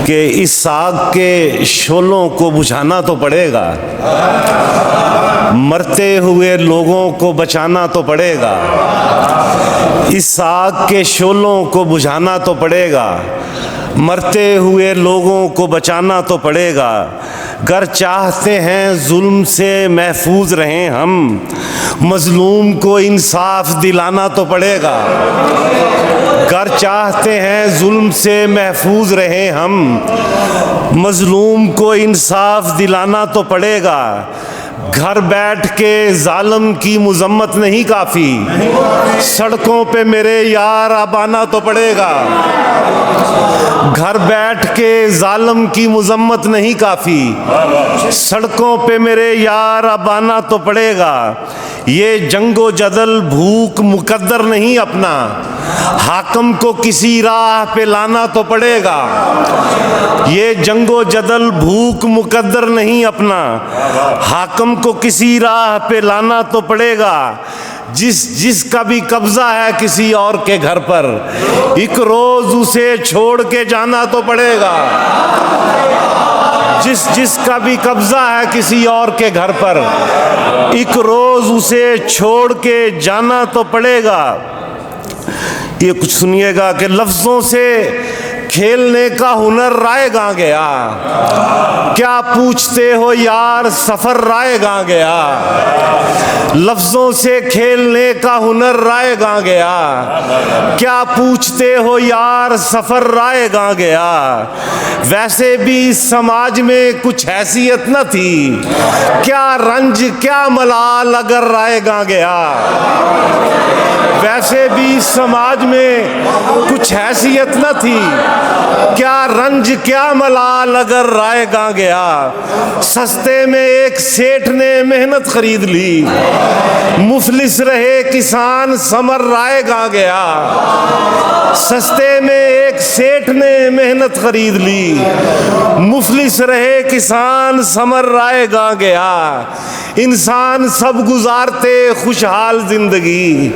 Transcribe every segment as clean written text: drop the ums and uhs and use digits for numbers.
कि इस साग के शोलों को बुझाना तो पड़ेगा, मरते हुए लोगों को बचाना तो पड़ेगा। इस साग के शोलों को बुझाना तो पड़ेगा, मरते हुए लोगों को बचाना तो पड़ेगा। गर चाहते हैं जुल्म से महफूज रहें हम, मजलूम को इंसाफ दिलाना तो पड़ेगा। गर चाहते हैं जुल्म से महफूज रहें हम, मजलूम को इंसाफ दिलाना तो पड़ेगा। घर बैठ के जालिम की मुजम्मत नहीं काफ़ी, सड़कों पे मेरे यार अब आना तो पड़ेगा। घर बैठ के जालिम की मुजम्मत नहीं काफ़ी, सड़कों पे मेरे यार अब आना तो पड़ेगा। ये जंगो जदल भूख मुकद्दर नहीं अपना, हाकम को किसी राह पे लाना तो पड़ेगा। ये जंगो जदल भूख मुकद्दर नहीं अपना, हाकम को किसी राह पे लाना तो पड़ेगा। जिसका भी कब्जा है किसी और के घर पर, एक रोज उसे छोड़ के जाना तो पड़ेगा। जिसका भी कब्जा है किसी और के घर पर, एक रोज उसे छोड़ के जाना तो पड़ेगा। ये कुछ सुनिएगा कि लफ्जों से खेलने का हुनर रायगा गया, क्या पूछते हो यार सफर रायगा गया। लफ्जों से खेलने का हुनर रायगा गया, क्या पूछते हो यार सफर रायगा गया। वैसे भी इस समाज में कुछ हैसियत न थी, क्या रंज क्या मलाल अगर रायगा गया। वैसे भी इस समाज में कुछ हैसियत न थी, क्या रंज क्या मलाल अगर रायगा गया। सस्ते में एक सेठ ने मेहनत खरीद ली, मुफलिस रहे किसान समर रायगा गया। सस्ते में एक सेठ ने मेहनत खरीद ली, मुफलिस रहे किसान समर रायगा गया। इंसान सब गुजारते खुशहाल जिंदगी,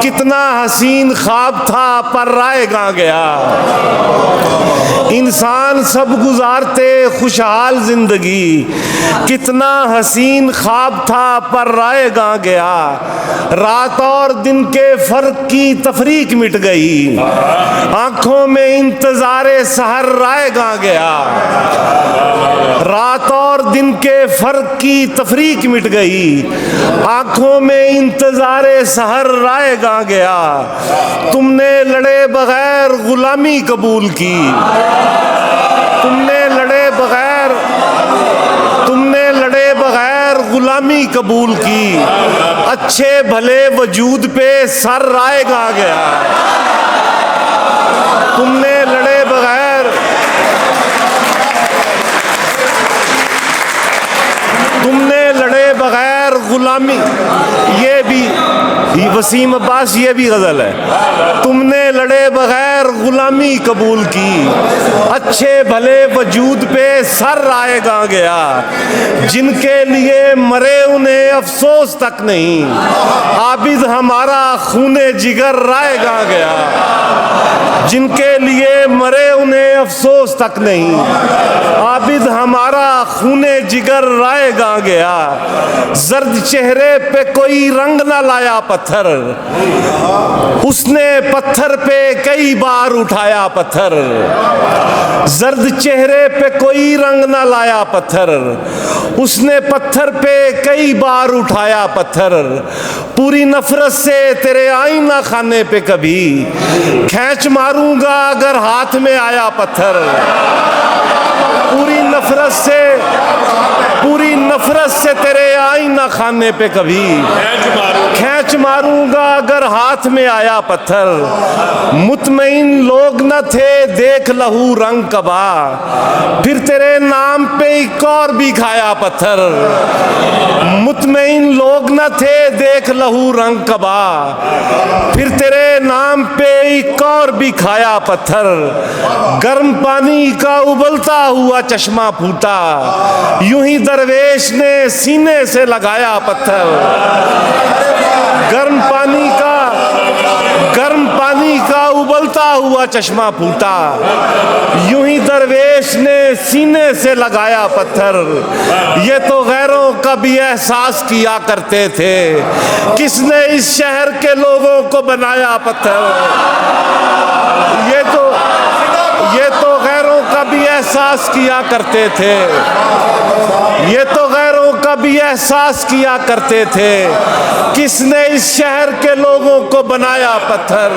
कितना हसीन ख्वाब था पर रायगा गया। इंसान सब गुजारते खुशहाल जिंदगी, कितना हसीन ख्वाब था पर रायगा गया। रात और दिन के फर्क की तफरीक मिट गई, आंखों में इंतजारे सहर रायगा गया। रात और दिन के फर्क की तफरीक मिट गई, आंखों में इंतजारे सहर रायगा गया। तुमने लड़े बगैर गुलामी कबूल की, तुमने लड़े बगैर गुलामी कबूल की। अच्छे भले वजूद पे सर रायगा गया। तुमने लड़े बगैर गुलामी, ये वसीम अब्बास ये भी गजल है। तुमने लड़े बगैर गुलामी कबूल की, अच्छे भले वजूद पे सर रायगा गया। जिनके लिए मरे उन्हें अफसोस तक नहीं, आबिद हमारा खूने जिगर रायगा गया। जिनके लिए मरे उन्हें अफसोस तक नहीं, आबिद हमारा खूने जिगर रायगा गया। जर्द चेहरे पे कोई रंग ना लाया पत्थर, उसने पत्थर पे कई बार उठाया पत्थर। जर्द चेहरे पे कोई रंग ना लाया पत्थर, उसने पत्थर पे कई बार उठाया पत्थर। पूरी नफरत से तेरे आईना खाने पे कभी खींच मारूंगा अगर हाथ में आया पत्थर। पूरी नफरत से तेरे आईना खाने पे कभी खींच मारूंगा अगर हाथ में आया पत्थर। मुतमईन लोग न थे देख लहू रंग कबा, फिर तेरे नाम पे एक और भी खाया पत्थर। मुतमईन लोग न थे देख लहू रंग कबा, फिर तेरे नाम पे एक और भी खाया पत्थर। गर्म पानी का उबलता हुआ चश्मा फूटा, यूं ही दरवेश ने सीने से लगाया पत्थर। गर्म पानी का उबलता हुआ हुआ चश्मा फूटा, यूं ही दरवेश ने सीने से लगाया पत्थर। ये तो गैरों का भी एहसास किया करते थे, किसने इस शहर के लोगों को बनाया पत्थर। ये तो गैरों का भी एहसास किया करते थे, ये तो गैरों का भी एहसास किया करते थे, किसने इस शहर के लोगों को बनाया पत्थर।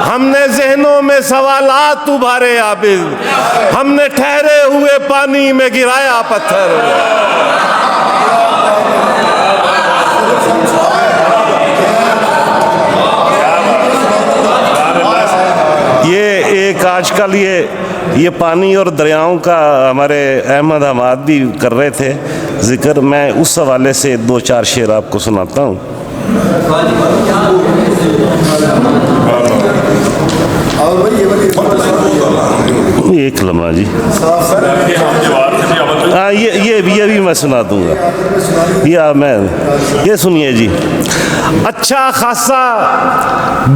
हमने जहनों में सवालात उभारे आबिद, हमने ठहरे हुए पानी में गिराया पत्थर। ये एक आजकल ये पानी और दरियाओं का हमारे अहमद हमाद भी कर रहे थे जिक्र। मैं उस हवाले से 2-4 शेर आपको सुनाता हूँ। एक लम्हा जी, हाँ ये भी मैं सुना दूंगा। ये सुनिए जी। अच्छा खासा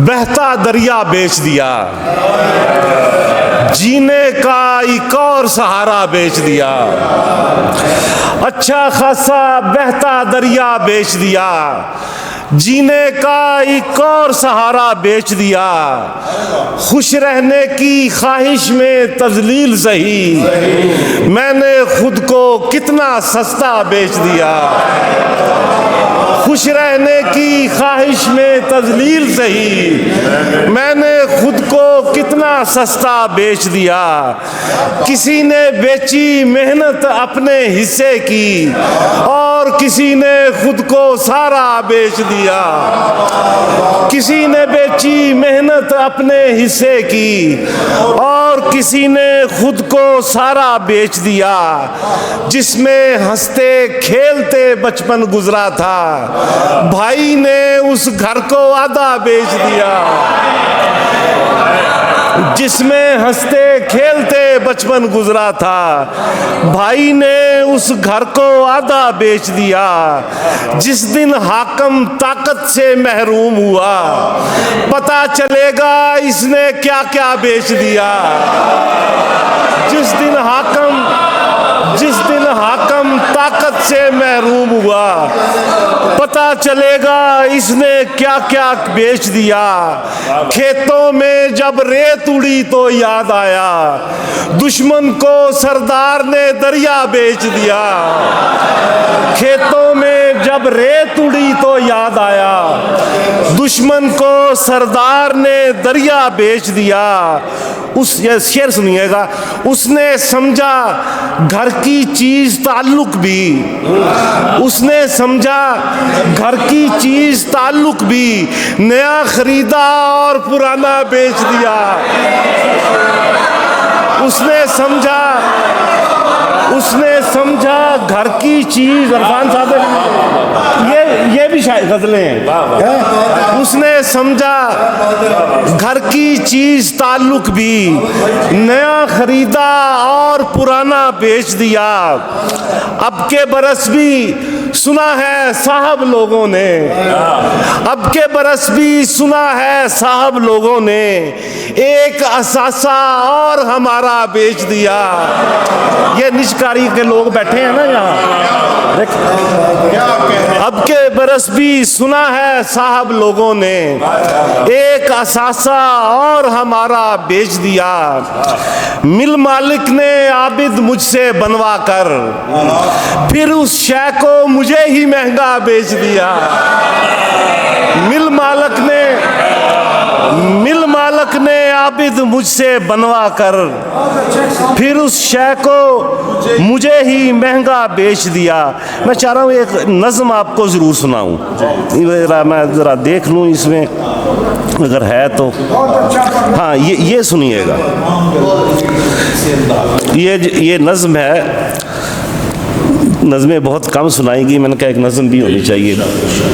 बहता दरिया बेच दिया, जीने का एक और सहारा बेच दिया। अच्छा खासा बहता दरिया बेच दिया, जीने का एक और सहारा बेच दिया। खुश रहने की ख्वाहिश में तजलील सही, मैंने खुद को कितना सस्ता बेच दिया। खुश रहने की ख्वाहिश में तजलील सही, मैंने खुद को कितना सस्ता बेच दिया। किसी ने बेची मेहनत अपने हिस्से की, और किसी ने खुद को सारा बेच दिया। किसी ने बेची मेहनत अपने हिस्से की, और किसी ने खुद को सारा बेच दिया। जिसमें हंसते खेलते बचपन गुजरा था, भाई ने उस घर को आधा बेच दिया। जिसमें हंसते खेलते बचपन गुजरा था, भाई ने उस घर को आधा बेच दिया। जिस दिन हाकम ताकत से महरूम हुआ, पता चलेगा इसने क्या क्या बेच दिया। जिस दिन हाकम ताकत से महरूम हुआ, पता चलेगा इसने क्या क्या बेच दिया। खेतों में जब रेत उड़ी तो याद आया, दुश्मन को सरदार ने दरिया बेच दिया। खेतों में जब रेत उड़ी तो याद आया, दुश्मन को सरदार ने दरिया बेच दिया। ये शेर सुनिएगा। उसने समझा घर की चीज ताल्लुक भी, उसने समझा घर की चीज ताल्लुक भी, नया खरीदा और पुराना बेच दिया। उसने समझा घर की चीज। इरफान साहब ये भी शायद गजलें हैं। उसने समझा घर की चीज ताल्लुक भी, नया खरीदा और पुराना बेच दिया। अब के बरस भी सुना है साहब लोगों ने, अब के बरस भी सुना है साहब लोगों ने, एक असासा और हमारा बेच दिया। ये निष्कारी के लोग बैठे हैं ना यहाँ। अब के बरस भी सुना है साहब लोगों ने, एक असासा और हमारा बेच दिया। मिल मालिक ने आबिद मुझसे बनवा कर, फिर उस शय को मुझे ही महंगा बेच दिया। मिल मालिक ने आबिद मुझसे बनवा कर, फिर उस शय को मुझे ही महंगा बेच दिया। मैं चाह रहा हूँ एक नज़्म आपको ज़रूर सुनाऊँ, मैं ज़रा देख लूँ इसमें अगर है तो। हाँ ये सुनिएगा। ये नज़्म है। नज़में बहुत कम सुनाएगी, मैंने कहा एक नज़्म भी होनी चाहिए।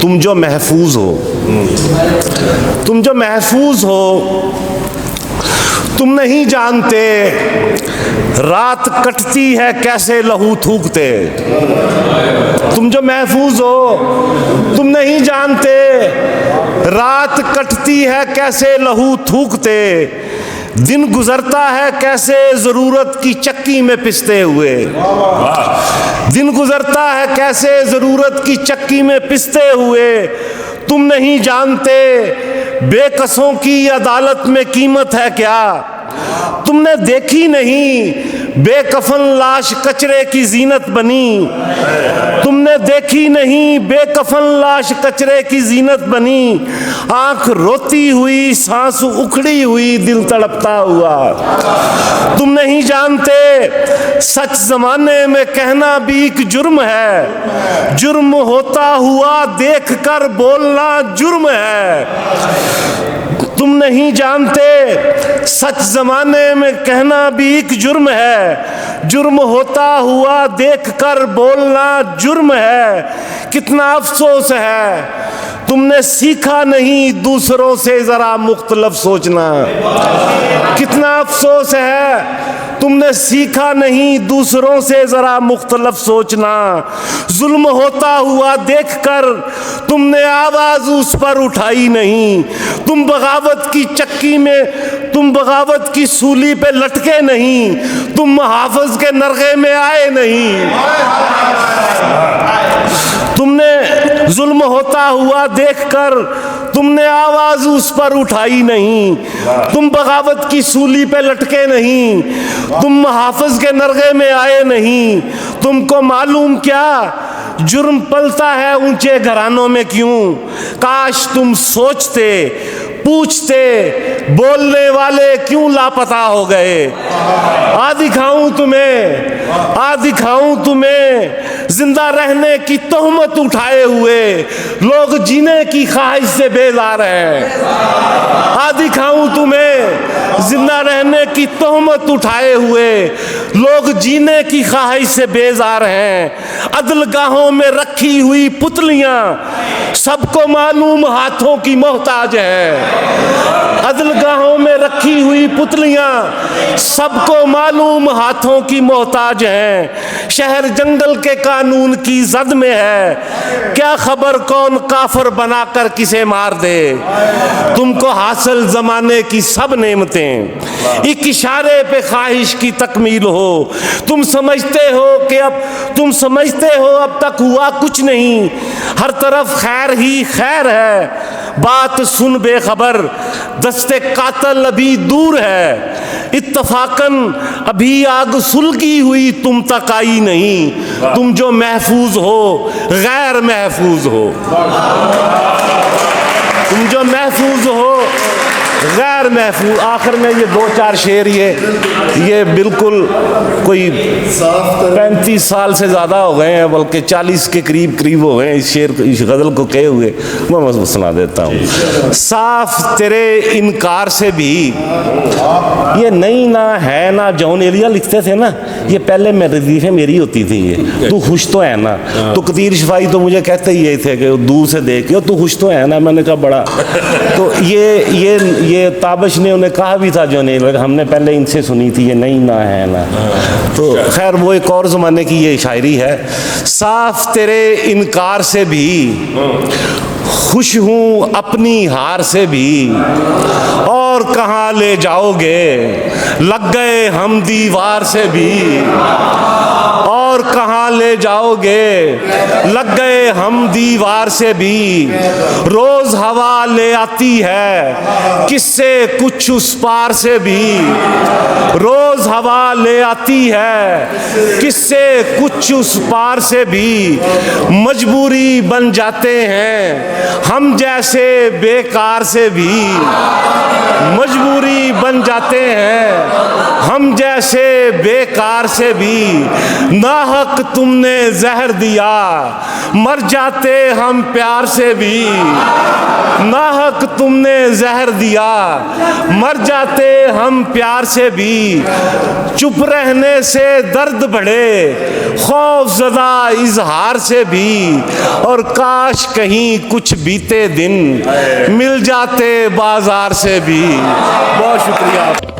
तुम जो महफूज हो, तुम जो महफूज हो, तुम नहीं जानते रात कटती है कैसे लहू थूकते। तुम जो महफूज हो, तुम नहीं जानते रात कटती है कैसे लहू थूकते। दिन गुजरता है कैसे ज़रूरत की चक्की में पिसते हुए, दिन गुजरता है कैसे ज़रूरत की चक्की में पिसते हुए। तुम नहीं जानते बेकसों की अदालत में कीमत है क्या, तुमने देखी नहीं बेकफन लाश कचरे की जीनत बनी, तुमने देखी नहीं बेकफन लाश कचरे की जीनत बनी। आंख रोती हुई, सांस उखड़ी हुई, दिल तड़पता हुआ। तुम नहीं जानते सच जमाने में कहना भी एक जुर्म है, जुर्म होता हुआ देखकर बोलना जुर्म है। तुम नहीं जानते सच जमाने में कहना भी एक जुर्म है, जुर्म होता हुआ देखकर बोलना जुर्म है। कितना अफसोस है तुमने सीखा नहीं दूसरों से जरा मुख्तलिफ सोचना, कितना अफसोस है तुमने सीखा नहीं दूसरों से जरा मुख्तलिफ सोचना। जुल्म होता हुआ देखकर तुमने आवाज उस पर उठाई नहीं, तुम बगावत की चक्की में, तुम बगावत की सूली पे लटके नहीं, तुम मुहाफ़िज़ के नरगे में आए नहीं। तुमने जुल्म होता हुआ देखकर तुमने आवाज उस पर उठाई नहीं, तुम बगावत की सूली पे लटके नहीं, तुम मुहाफ़िज़ के नरगे में आए नहीं। तुमको मालूम क्या जुर्म पलता है ऊंचे घरानों में क्यों, काश तुम सोचते पूछते बोलने वाले क्यों लापता हो गए। आ दिखाऊं तुम्हें, आ दिखाऊं तुम्हें जिंदा रहने की तोहमत उठाए हुए लोग जीने की ख्वाहिश से बेजार हैं। आ दिखाऊं तुम्हें जिंदा रहने की तोहमत उठाए हुए लोग जीने की ख्वाहिश से बेजार हैं। अदलगाहों में रखी हुई पुतलियां सबको मालूम हाथों की मोहताज है, अदलगाहों में रखी हुई पुतलियां सबको मालूम हाथों की मोहताज हैं। शहर जंगल के कानून की जद में है, क्या खबर कौन काफर बनाकर किसे मार दे। तुमको हासिल जमाने की सब नेमतें एक इशारे पे ख्वाहिश की तकमील हो। तुम समझते हो कि अब, तुम समझते हो अब तक हुआ कुछ नहीं, हर तरफ खैर ही खैर है। बात सुन बेखबर दस्ते कातल अभी दूर है, इत्तफाकन अभी आग सुलगी हुई तुम तक आई नहीं। तुम जो महफूज हो गैर महफूज हो, तुम जो महफूज हो गैर महफूज। आखिर में ये दो चार शेर ये बिल्कुल कोई 35 साल से ज़्यादा हो गए हैं, बल्कि 40 के करीब हो गए इस शेर, इस गज़ल को कहे हुए। मैं सुना देता हूँ। साफ तेरे इनकार से भी ये नहीं ना है ना, जॉन एलिया लिखते थे ना, ये पहले में रदीफ़ें मेरी होती थी। ये तू खुश तो है ना, तो कतीर शफाई तो मुझे कहते ही यही थे कि दूर से देख के तू खुश तो है ना। मैंने कहा बड़ा, तो ये ताबश ने उन्हें कहा भी था जो नहीं, हमने पहले इनसे सुनी थी, ये नहीं ना है ना। तो खैर वो एक और ज़माने की ये शायरी है। साफ तेरे इनकार से भी खुश हूँ अपनी हार से भी, और कहाँ ले जाओगे लग गए हम दीवार से भी, और कहाँ ले जाओगे लग गए हम दीवार से भी। रोज हवा ले आती है किससे कुछ उस पार से भी, रोज हवा ले आती है किससे कुछ उस पार से भी। मजबूरी बन जाते हैं हम जैसे बेकार से भी, मजबूरी बन जाते हैं हम जैसे बेकार से भी। नाहक तुमने जहर दिया मर जाते हम प्यार से भी, नाहक तुमने जहर दिया मर जाते हम प्यार से भी। चुप रहने से दर्द बढ़े खौफ ज़दा इजहार से भी, और काश कहीं कुछ बीते दिन मिल जाते बाजार से भी। बहुत शुक्रिया।